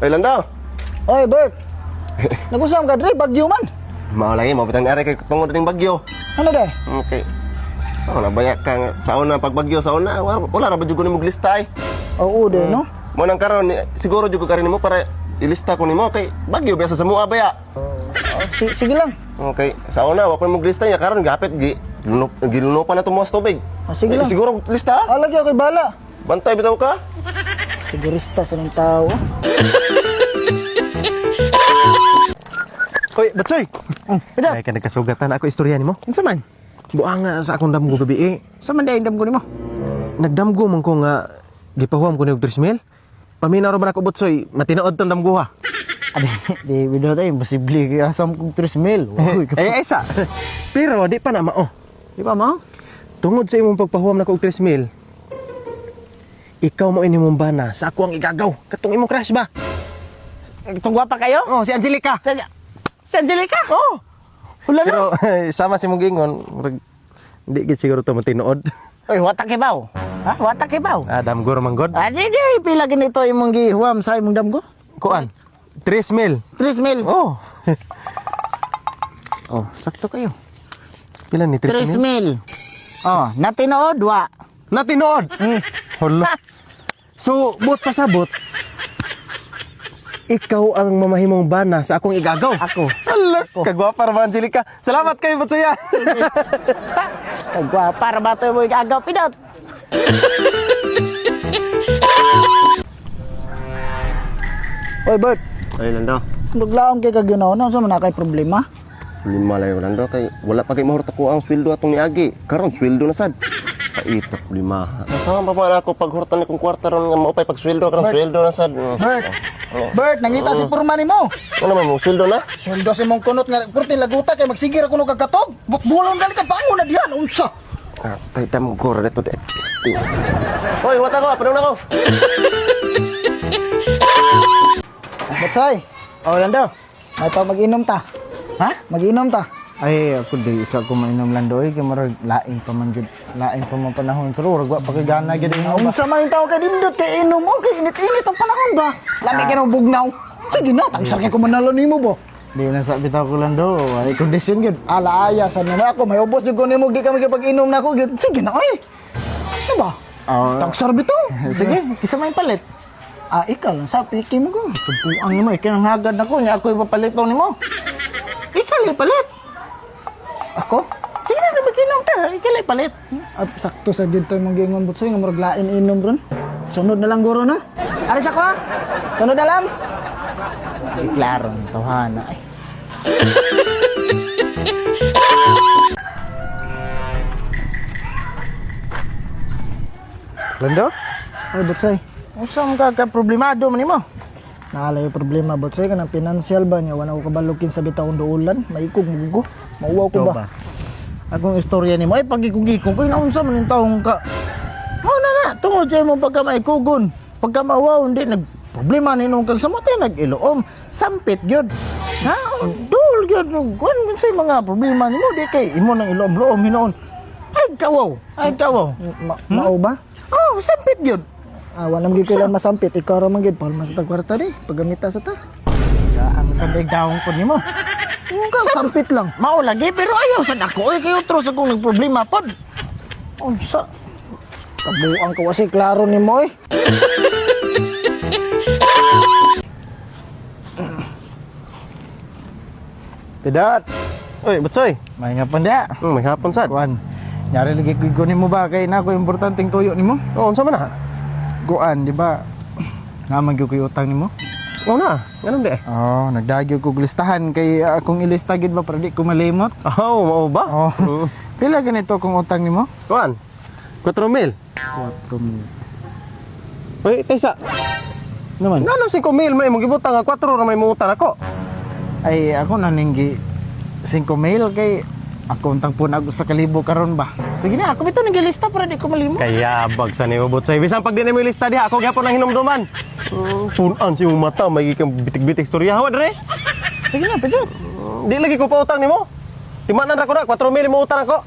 Ay, Lando. Oy, Bert. Nag-usam ka, Dre, bagyo man. Mao lagi, mabitang ari kay tungod ning bagyo. Ano, Dre? Okay. Oh, nabaya ka nga sa una pagbagyo sa una, wala ra ba jud ko nimo glista ay. Oo, Dre, no? Mo nang karon siguro jud ko karon nimo para ilista ko nimo kay bagyo biasa sa mua baya. Sige lang. Okay, sa una wa ko mo glista niya karon gapit gilunupan na tumo sa tubig. Sige lang. Siguro lista? Lagi ako bala. Bantay bitaw ka. Sigurista sa ng tao. Hoy, Batsoy! Pida? Ay ka nagkasugatan ako istorya nimo. Unsa man? Buanga sa akong damgo gabi eh. Sa man dahil damgo nimo? Nagdamgo man ko nga gipahuam ko ni og 3,000. Paminaw ra man ako Batsoy, matinood tong damgo ha. Di video tayo, imposible kaya asam kong 3,000. Ay sa. Pero di pa na mao. Di pa mo? Tungod sa imong pagpahuam na ko og 3,000. Ikaw mo ini mong bana sa ako ang igagaw. Katong imong crush ba? Itong gwapa kayo? Oh, si Angelica. Si Angelica? Oh. Wala na. Pero sama si mong gingon, hindi gid siguro to matinood. Oy, watak kibaw. Ha? Watak kibaw. Damgo ra man god. Di, pila ganito imong gihuam sa imong damgo? Kuan. 3,000. 3,000. Oh. Oh, sakto kayo. Pila ni 3,000? 3,000. Oh, natinood, wa. Natinood. Hala. So, bot pasabot. Ikaw ang mamahimong bana sa akong igagaw. Ako. Hala, kagwapa ra Angelica. Salamat kay Batsoya. Para ba ito mo igagaw, Pidot? Oy, Bert. Ay, Lando. Naglaong kay kaginaw na, saan man kay problema? Lima lang Lando kay wala pa kay mahurot ako ang sweldo atong niagi. Karon sweldo na sad. Paitap lima. Nasama pa man ako paghurutan ni kong kwarta ron nga maupay pag sweldo karon sweldo na sad. Bert! Bert, nangita si Purman mo! Ano man mo sweldo na? Sweldo si mong kunot nga, purti laguta kay magsigir ako nung kagkatog. Bukbulong gali ka, bango na diyan, unsa? Tay tam ko ra dito de. Hoy, wata ko, padung na ko. Batsay! Oh, Lando, may pa mag-inom ta. Ha? Mag-inom ta. Ay, ako di isa ko mainom lang doy kay marag laing pa man gid, laing pa man panahon sa rurag wa pa kay gana gid inom ba. Unsa man yung tao kay dindot kay inom mo, kay init-init ang panahon ba? Lami ka ng bugnaw. Sige na, tagsar kay kumanalo nimo bo. Di na sa bitaw ko lang do, ay kondisyon gid. Alaaya sa na ako, may ubos jud ko nimo di ka magpag-inom na ako. Sige na oy. Diba? Oh, Tagsar bitaw. sige, kisa may palit. Ikaw lang sa piki mo ko. Ang nimo kay nang hagad nako nya ako ipapalit pa nimo. Ikaw lang palit. Ako? Sige na, mag-inom ta, ikay palit. Sakto sa dito yung gingon butsoy nga murag lain inom ron. Sunod na lang guro na. Aris ako ha. Sunod na lang. Ay, klaro ni tawhana ay. Lando? Ay butsoy. Unsa man ka problemado man nimo? Naala yung problema butsoy ka ng financial ba niya. Wala ko kabalukin sa bitawong duulan. Maikog mugo. Mauwaw ko ba? Akong istorya nimo ay pagigugikog kay naunsa man yung taong ka. Mao na nga tungod sa imong pagka maikugon. Pagka maawaw hindi nag problema ninong kag samot nag-iloom. Sampit gyud. Ha? Dul gyud kun sa mga problema nimo di kay imo nang ilom-lom hinoon. Ay kawaw. Ay kawaw. Mao ba? Oh, sampit gyud. Wanam gyud kailan masampit. Ikaw ra man gyud palma sa tagkwarta ni. Pagamita sa ta. Ang sandig daong ko nimo. Sampit lang. Mao lagi pero ayaw sa dako ay kayo tro sa kung nagproblema pod. Unsa? Kabuang ko kasi klaro ni mo eh. Pidat. Oy, Batsoy. May nga panda. May hapon sad. Kuan. Nyari lagi ko nimo ba kay na ko importanteng tuyo nimo? Oh, unsa man na? Kuan, di ba? Naman gyud ko utang nimo. Oh na, ganun di eh. Oh, nagdagyo ko listahan kay akong ilista gid ba para di ko malimot. Oh, mao ba? Oh. Pila ganito kung utang nimo? Kuan. 4,000. 4,000. Oy, Taysa. Naman. Ngano 5,000 may mong gibutang nga 4 ra may muutang ako. Ay ako naninggi 5,000 kay ako untang pun ako sa kalibo karon ba. Sige na, ako bitaw nagilista para di ko malimot. Kaya bagsa ni Batsoy. Bisan pag di na mo lista diha, ako gyapon ang hinumduman. Punan si mong mata, may kang bitik-bitik istorya hawa dre. Sige na, pwede. Di lagi ko pa utang nimo. Timanan ra ko na 4,000 mo utang ako.